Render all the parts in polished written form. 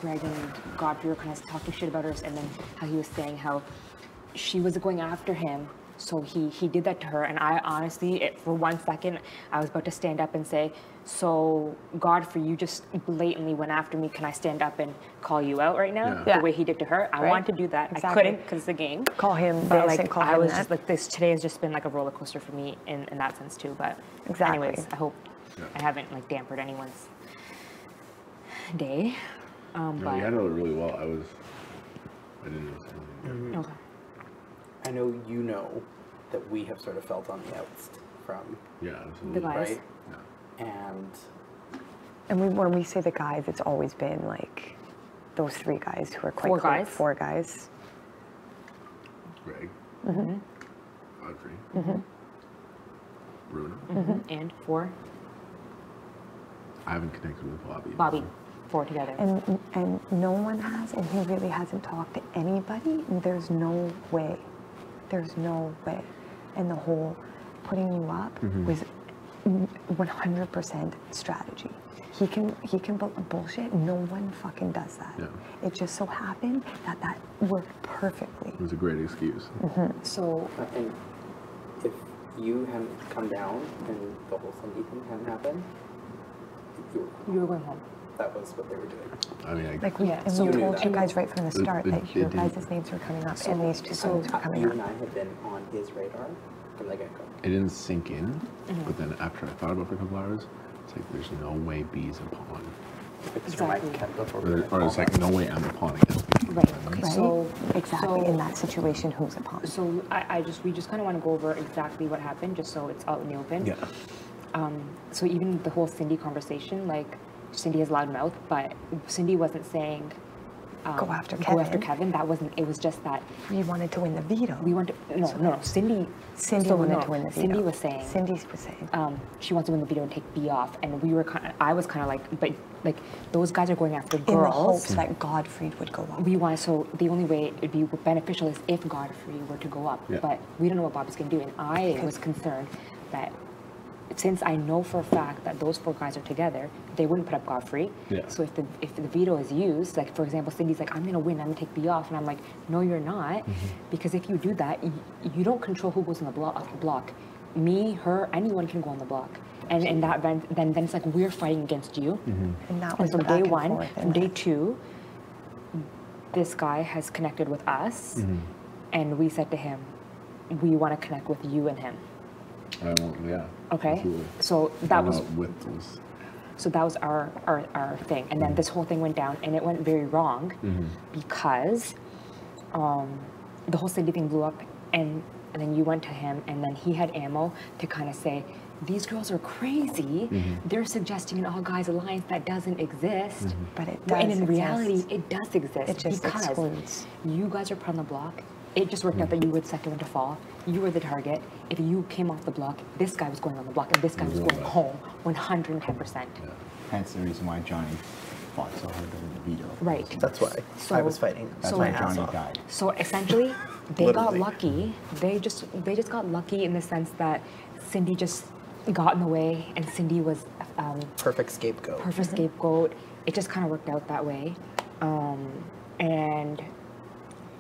Greg and Godfrey were kind of talking shit about us, and then how he was saying how she was going after him, so he did that to her. And I honestly, for 1 second, I was about to stand up and say, so Godfrey, you just blatantly went after me. Can I stand up and call you out right now? Yeah. The way he did to her. I wanted to do that. Exactly. I couldn't because it's a game. Call him But this like, and call I him was that. just like this. Today has just been like a roller coaster for me in that sense too. But Exactly. anyways, I hope I haven't like dampened anyone's day. No, But you handled it really well. I didn't know anything. okay. I know you know that we have sort of felt on the outs from, Yeah, absolutely. The guys. right? Yeah. And when we say the guys, it's always been like those 3 guys who are quite Four close. guys? 4 guys. Greg. Audrey. Bruno. And 4. I haven't connected with Bobby. Bobby. 4 together. And no one has, and he really hasn't talked to anybody. And there's no way. There's no way. And the whole putting you up was 100% strategy. He can bullshit. No one fucking does that. Yeah. It just so happened that that worked perfectly. It was a great excuse. So and if you hadn't come down and the whole Cindy thing hadn't happened, you were going home. that was what they were doing. I mean, Like we, Yeah, and so we you knew told that. you guys right from the start It that your didn't- guys' names were coming up and these 2 names were coming You up. and I had been on his radar from the get-go. it didn't sink in, but then after I thought about it for a couple hours, it's like there's no way B's a pawn. Because your mind Exactly. kept before we Or it's like no way I'm a pawn against B. Right. Right? So exactly, so- in that situation, who's a pawn? So we just kind of want to go over exactly what happened, just so it's out in the open. Yeah. So even the whole Cindy conversation, like Cindy has loud mouth, but Cindy wasn't saying Go after Go after Kevin. Kevin. That wasn't. It was just that We wanted to win the veto. we want to. No. Cindy. Cindy so, wanted no, to win the veto. Cindy was saying. Cindy was saying. She wants to win the veto and take B off, and we were kind of. I was kind of like, but like those guys are going after in the girls. hopes that Godfrey would go up. We want, so the only way it'd be beneficial is if Godfrey were to go up. Yeah. But we don't know what Bobby's going to do. And I was concerned that since I know for a fact that those 4 guys are together, they wouldn't put up Godfrey. Yeah. So if the veto is used, like for example, Cindy's like, I'm going to win, I'm going to take B off. And I'm like, no, you're not. Because if you do that, you don't control who goes on the block. Me, her, anyone can go on the block. And in that event, then it's like we're fighting against you. And that And was from the back day and 1, forth, from and day that- 2, this guy has connected with us, and we said to him, we want to connect with you and him. I won't, yeah. Okay? Absolutely. So I'm that was not with those. so that was our thing. And then this whole thing went down, and it went very wrong because the whole Cindy thing blew up, and then you went to him, and then he had ammo to kind of say, these girls are crazy. They're suggesting an all-guys alliance that doesn't exist. But it And does in reality, exist. it does exist. It just because excludes. you guys are put on the block. It just worked out that you were the second one to fall. You were the target. If you came off the block, this guy was going on the block, and this guy was going home 110%. Hence the reason why Johnny fought so hard over the veto. Right. That's why I was So- fighting. That's So- why my ass Johnny off. died. So essentially, they got Literally. lucky. They just got lucky in the sense that Cindy just got in the way, and Cindy was Perfect scapegoat. perfect scapegoat. It just kind of worked out that way, and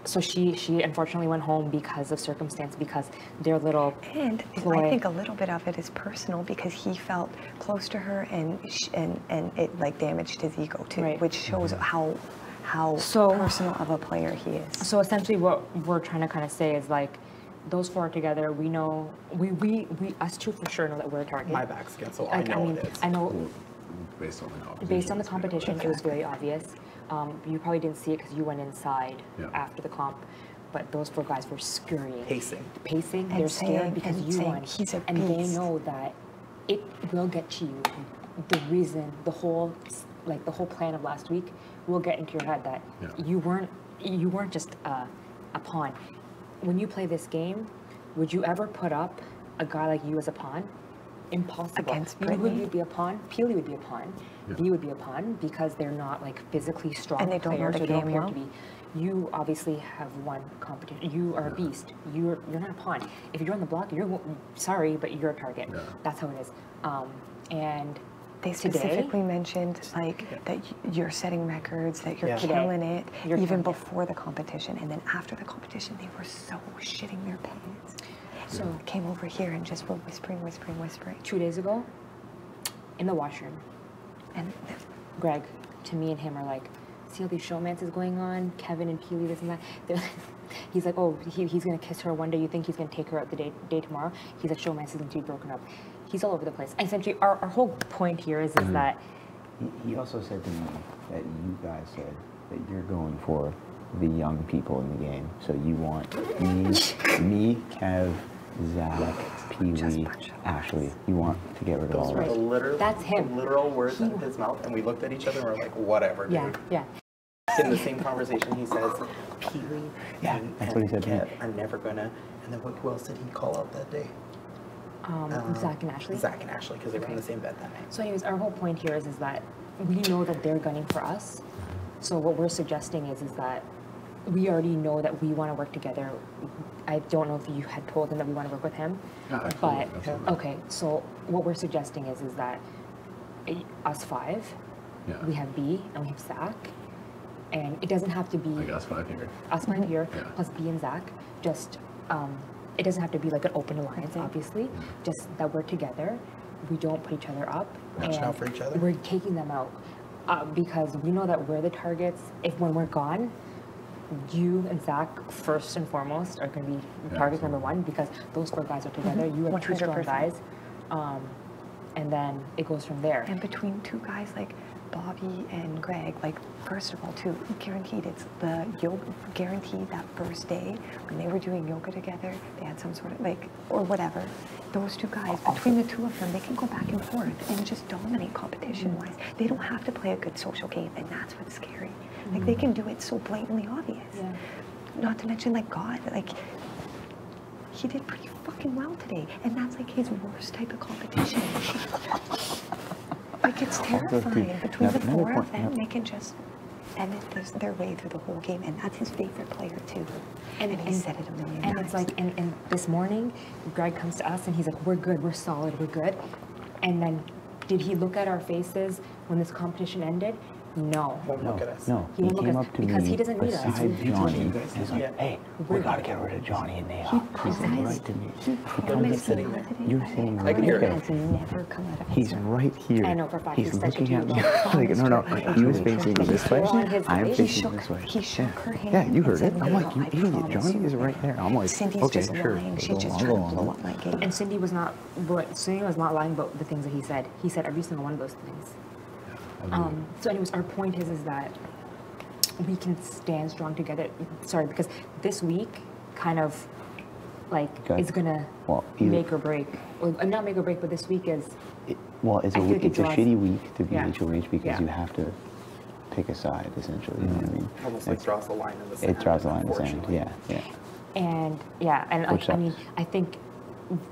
so she unfortunately went home because of circumstance, because their little And ploy. I think a little bit of it is personal because he felt close to her and it like damaged his ego too, Right. which shows how So- personal of a player he is. So essentially, what we're trying to kind of say is like, those 4 are together. We know we us 2 for sure know that we're a target. My back's against, so I know it is. I know. Well, based on the competition. Based on the it's kind of- competition, it was very obvious. You probably didn't see it because you went inside Yeah. after the comp, but those 4 guys were scurrying. Pacing. And They're saying- scared because and you saying won. he's a and they beast. know that it will get to you. The reason, the whole plan of last week will get into your head that Yeah. you weren't just a pawn. When you play this game, would you ever put up a guy like you as a pawn? Impossible. Against You know who Brittany? would be a pawn? Peely would be a pawn. Yeah. B would be a pawn because they're not like physically strong And they don't know players. the Or they don't game appear well. to be. You obviously have won competition. You are a beast. You're not a pawn. If you're on the block, sorry, but you're a target. Yeah. That's how it is. And They specifically mentioned like that you're setting records, that you're killing it, even before the competition, and then after the competition, they were so shitting their pants. So came over here and just were whispering. 2 days ago, in the washroom, And Greg, to me and him are like, see all these showmances going on, Kevin and Peely, this and that. He's like, oh, he's going to kiss her one day. You think he's going to take her out the day tomorrow? He's like, showmances is going to be broken up. He's all over the place. And essentially, our whole point here is that... He also said to me that you guys said that you're going for the young people in the game. So you want me, Kev, Zach, Peely, Ashley. You want to get rid of all of us. That's him. The literal words out of his mouth, and we looked at each other and we're like, whatever, dude. Yeah. In the same conversation, he says, Peely that's what he said to me. Kev are never gonna. And then who else did he call out that day? Zach and Ashley. Zach and Ashley, because they were in the same bed that night. So anyways, our whole point here is that we know that they're gunning for us. So what we're suggesting is that we already know that we want to work together. I don't know if you had told him that we want to work with him, but okay. So what we're suggesting is that us five, we have B and we have Zach, and it doesn't have to be Like us five here. Us five here plus B and Zach. Just it doesn't have to be like an open alliance, obviously. Just that we're together. We don't put each other up. Watching out for each other. We're taking them out because we know that we're the targets. If when we're gone, you and Zach, first and foremost, are going to be target number one because those 4 guys are together. You have 2 strong guys. And then it goes from there. And between 2 guys like Bobby and Greg, like first of all, too, guaranteed it's the yoga, guaranteed that first day when they were doing yoga together, they had some sort of like, or whatever. Those 2 guys, between the 2 of them, they can go back and forth and just dominate competition-wise. They don't have to play a good social game, and that's what's scary. Like they can do it so blatantly obvious. Not to mention like God, like he did pretty fucking well today, and that's like his worst type of competition. Like it's terrifying. Between the 4 of them, they can just edit their way through the whole game, and that's his favorite player too. And he said it a million times. And it's like, and this morning, Greg comes to us and he's like, we're good, we're solid, we're good. And then, did he look at our faces when this competition ended? No. Won't look at us. No, He he won't look came at up to because me he doesn't need us. beside Johnny, and guys. he's like, hey, we gotta get rid of Johnny and Naeha. He said right to me. He comes sitting there. You're sitting I right can hear there. it. Has never come out of his He's right here. I know for a fact He's he said looking to at me. you. Like, no, he was facing this way. on his I'm way. facing this way. He shook her hand. Yeah, you and heard said, it. I'm "No, like, you I idiot. promise Johnny you." is right there. I'm like, Cindy's okay, just sure. lying. She's just I'll trying go to on. blow up my game. And Cindy was not lying about the things that he said. He said every single one of those things. So anyways, our point is that we can stand strong together. Sorry, because this week kind of like is gonna make or break. Well, not make or break, but this week is. It's I feel like a shitty week to be Yeah. HOH because Yeah. you have to pick a side, essentially. You know what I mean? Almost like draws the line in the sand. It draws the line in the sand. unfortunately. And and Which like, I mean, sucks. I think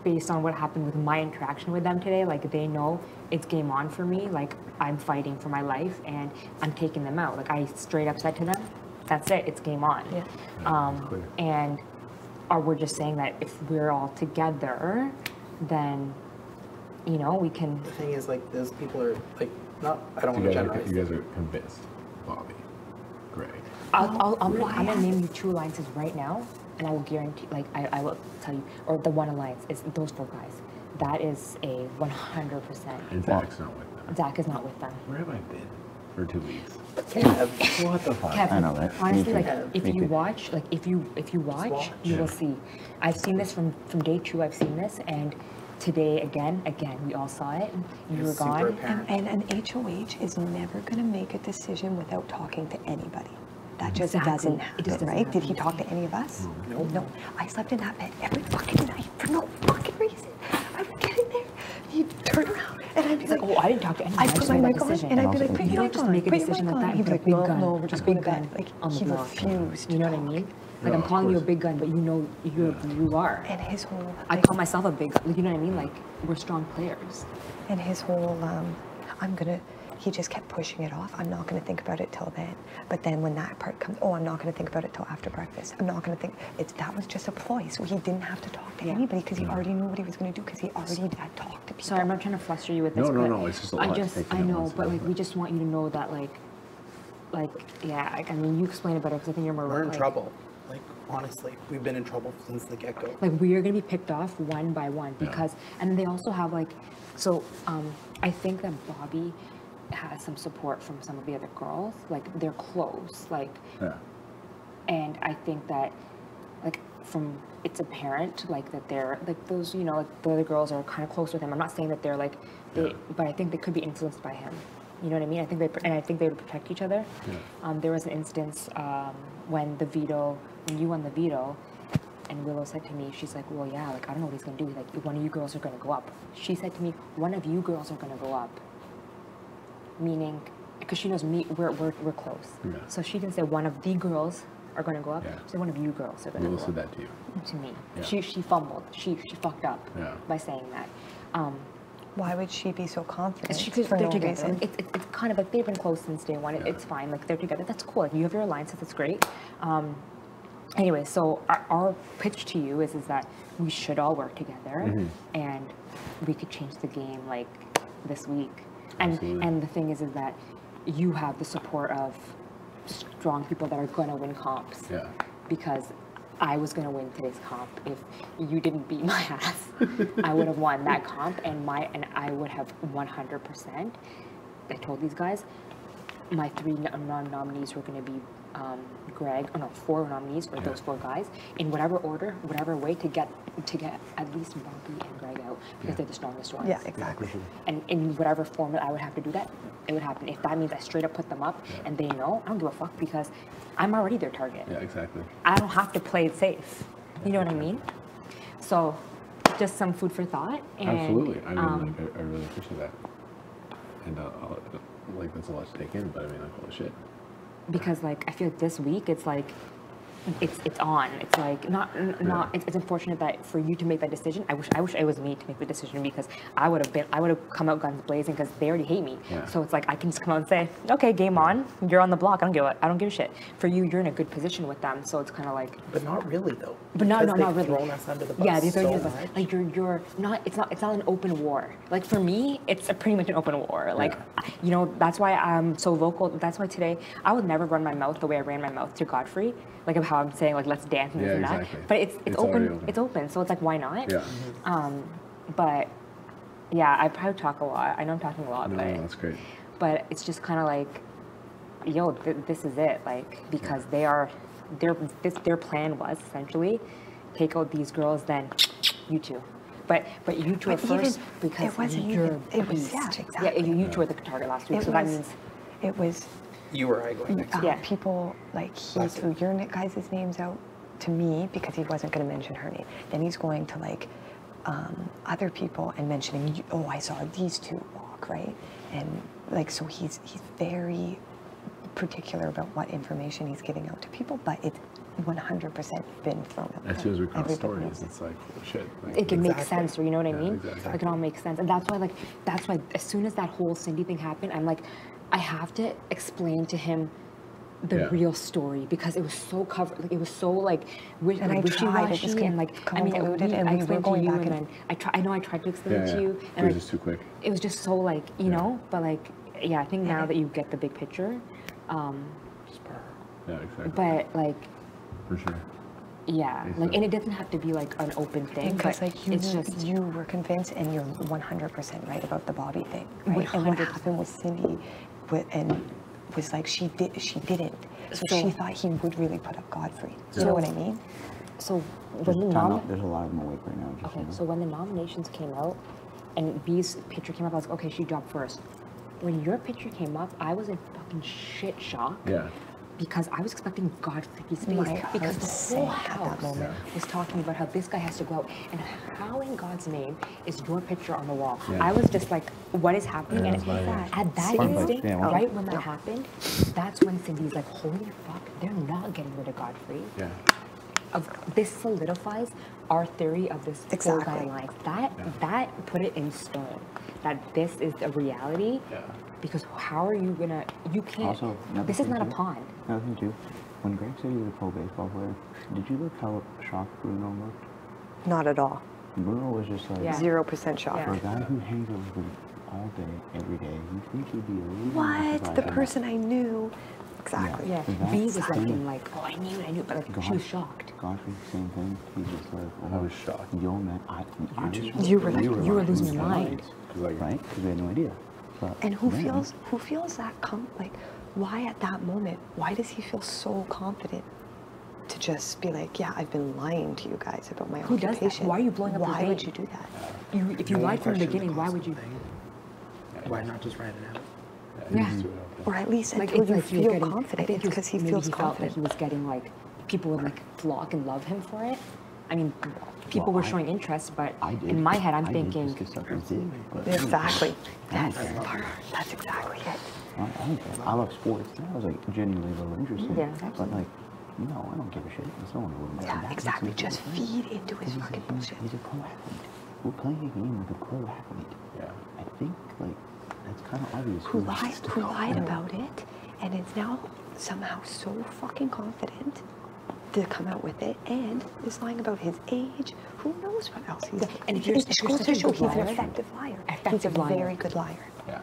based on what happened with my interaction with them today, like they know it's game on for me. Like I'm fighting for my life and I'm taking them out. Like I straight up said to them, that's it, it's game on. Clear. And we're just saying that if we're all together, then we can. The thing is, like, those people are like not. I don't want You to guys, generalize. you guys are convinced. Bobby, Greg. I'm gonna name you 2 alliances right now, and I will guarantee, like, I will tell you, or the one alliance is those 4 guys. That is a 100%. And Zach's not with them. Zach is not with them. Where have I been for 2 weeks? What the fuck? Kevin, I know, right? honestly, Me like too. if Me you too. watch, you will see. I've seen this from day 2. I've seen this, and today again, we all saw it. You were It's super gone. apparent. And an HOH is never going to make a decision without talking to anybody. That just Exactly. doesn't It happen, just doesn't right? Did he happen. talk to any of us? No. No. I slept in that bed every fucking night for no fucking reason. I would get in there, he'd turn around, and I'd be like, Oh, I didn't talk to anyone. I'd I put just my made mic that on, decision. and I'd be And like, also- put You your don't mic just on, make a put your decision mic like on. that He'd be and like, put a big no, gun, no, we're just a going big to bed. gun Like, on the he block. refused to You know what I talk. mean? Like I'm of calling you a course. big gun, but you are. And his whole, I call myself a big gun. You know what I mean? Like we're strong players. and his whole, he just kept pushing it off. I'm not going to think about it till then. But then when that part comes, oh, I'm not going to think about it till after breakfast. I'm not going to think. That was just a ploy. So he didn't have to talk to anybody because he already knew what he was going to do because he already had talked to people. Sorry, I'm not trying to fluster you with this. No, it's just a lot. I know, but like we just want you to know that yeah, I mean, you explain it better because I think you're more. We're in trouble. Like, honestly, we've been in trouble since the get-go. Like, we are going to be picked off one by one because, and they also have like, so I think that Bobby has some support from some of the other girls. Like, they're close. Like, and I think that, like, it's apparent, like, that they're, like, those, you know, like, the other girls are kind of close with him. I'm not saying that they're, like, but I think they could be influenced by him. You know what I mean? I think they would protect each other. Yeah. There was an instance when you won the veto, and Willow said to me, she's like, well, yeah, like, I don't know what he's going to do. Like, one of you girls are going to go up. She said to me, one of you girls are going to go up. Meaning, because she knows me, we're close. Yeah. So she didn't say one of the girls are going to go up. Yeah. She said one of you girls are going to go up. Willow said that to you. To me. Yeah. She fumbled. She fucked up by saying that. Why would she be so confident? Because they're together. It's kind of like they've been close since day one. It's fine. Like, they're together. That's cool. Like, you have your alliances. That's great. Anyway, so our pitch to you is that we should all work together, and we could change the game like this week. And the thing is that you have the support of strong people that are going to win comps. Yeah. Because I was going to win today's comp. If you didn't beat my ass, I would have won that comp, and I would have 100%. I told these guys my 3 nominees were going to be Greg, 4 nominees for those 4 guys in whatever order, whatever way to get at least Bobby and Greg out because they're the strongest ones. Yeah, exactly. And in whatever format I would have to do that, it would happen. If that means I straight up put them up and they know, I don't give a fuck because I'm already their target. Yeah, exactly. I don't have to play it safe. You know what I mean? So, just some food for thought. And, absolutely. I mean, I really appreciate that. And like, that's a lot to take in, but I mean, like, holy shit. Because, like, I feel like this week it's like it's on. It's like not. It's unfortunate that for you to make that decision. I wish it was me to make the decision because I would have come out guns blazing because they already hate me. Yeah. So it's like I can just come out and say, okay, game on. You're on the block. I don't give a shit. For you, you're in a good position with them. So it's kind of like. But not really though. But not really. Thrown us under the bus. Yeah, they're throwing so us. Like you're not. It's not an open war. Like for me, it's pretty much an open war. Like you know, that's why I'm so vocal. That's why today I would never run my mouth the way I ran my mouth to Godfrey. Like of how I'm saying, like, let's dance and this and that. But it's open. It's open. So it's like, why not? Yeah. But yeah, I probably talk a lot. I know I'm talking a lot, but that's great. But it's just kind of like, yo, this is it. Like because their plan was essentially take out these girls, then you two. But you two at first because you're it was exactly. Yeah, you two were the target last week. So that means it was. You or I going next. People, like, he threw your guys' names out to me because he wasn't going to mention her name. Then he's going to, like, other people and mentioning, oh, I saw these 2 walk, right? And, like, so he's very particular about what information he's giving out to people, but it's 100% been thrown out. As soon as we cross stories, it's like, oh, shit. Like, it can make sense, or you know what I mean? Exactly. It can all make sense. And that's why as soon as that whole Cindy thing happened, I'm like, I have to explain to him the real story because it was so covered, like it was so like wishy-washy and like I mean, I explained to you and then I tried to explain it to you and it was just too quick. It was just so like you know, but like I think now that you get the big picture, yeah, exactly. But like for sure. Yeah, like, and it doesn't have to be like an open thing, because but like you were convinced, and you're 100% right about the Bobby thing, right? 100%. And what happened with Cindy, and was like she didn't, so she thought he would really put up Godfrey. You know what I mean? So when there's a lot of them awake right now. Okay, so when the nominations came out, and B's picture came up, I was like, okay, she dropped first. When your picture came up, I was in fucking shit shock. Yeah. Because I was expecting Godfrey's face. Because the whole house was talking about how this guy has to go out. And how in God's name is your picture on the wall? Yeah. I was just like, what is happening? And at that instinct, right when that happened, that's when Cindy's like, holy fuck, they're not getting rid of Godfrey. Yeah. This solidifies our theory of this four-guy alliance. That put it in stone. That this is the reality. Yeah. because how are you gonna? You can't. Also, another this is thing not a too- pond. Another thing too, when Greg said he was a pro baseball player, did you look how shocked Bruno looked? Not at all. Bruno was just like, Yeah. 0% shock. Yeah. for a guy who hangs out with him all day, every day, you think he'd be a little more What? surprised The than person I knew. Exactly. Yeah, That's B was the like thing. in like, oh, I knew, but like she was shocked. Godfrey, same thing. He's just like, oh, I was shocked. Yo, man, You were like- you were losing your mind. Cause like, right? Because we had no idea. But And who then- feels that like why at that moment, why does he feel so confident to just be like, yeah, I've been lying to you guys about my Who does that? occupation. Why are you blowing up your Why would game? you do that? If you No one lied from the questions beginning, why cost would of you? the thing. Why not just write it out? Yeah. just do it out there. Or at least Like until it's you like he was feel getting, I confident. think It's because he maybe feels he felt like confident. he was getting like people would like flock and love him for it. I mean, people Well, were showing interest, but I did. in my head, I'm I thinking, did just get sucked into it, but- Exactly. I don't That's, care. that's exactly it. I don't care. I love sports. And I was like genuinely a little interested. Yeah, But absolutely. like, no, I don't give a shit. It's no one would. Yeah, exactly. Just feed into his fucking bullshit. He's a pro athlete. We're playing a game with a pro athlete. Yeah. I think like that's kind of obvious. Who wants lied, to who go. lied about it and is now somehow so fucking confident to come out with it and is lying about his age. Who knows what else he's And if you're it goes such to a show good he's an liar- effective liar. Effective he's a liar. very good liar. Yeah.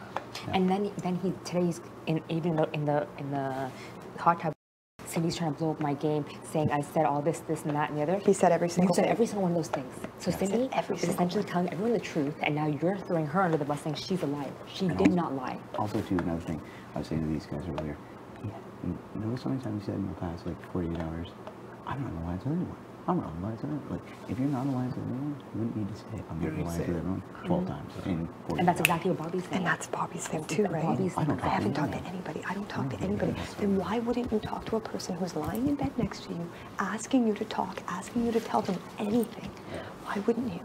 and then he today's in the hot tub. Cindy's trying to blow up my game, saying I said all this, and that, and the other. He said every You single said thing. every single one of those things. So Cindy every is single essentially telling everyone the truth, and now you're throwing her under the bus, saying she's a liar. She And did also- not lie. Also, too, another thing I was saying to these guys earlier. Yeah, you notice how many times you said in the past like 48 hours, I'm not lying to anyone. I'm not lying to anyone. Like, if you're not lying to anyone, you wouldn't need to say I'm not don't need to lying say to it. everyone 12 times in 48 And that's hours. exactly what Bobby's saying. And that's Bobby's thing too, right? Bobby's I don't I talk haven't to talked to anyone. anybody. I don't talk to anybody. Then why wouldn't you talk to a person who's lying in bed next to you, asking you to talk, asking you to tell them anything? Why wouldn't you?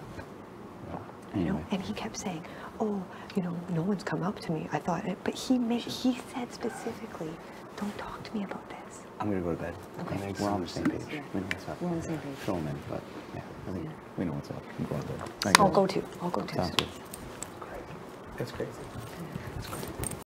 You know, Anyway. and he kept saying, "Oh, you know, no one's come up to me." I thought, but he said specifically, "Don't talk to me about this." I'm gonna go to bed. Okay. We're on the same page. Yeah. We know what's up. We're on the same page. Fill 'em in, but yeah, I think we know what's up. We can go to bed. I'll go too. I'll go too. Sounds good. It's crazy. It's crazy.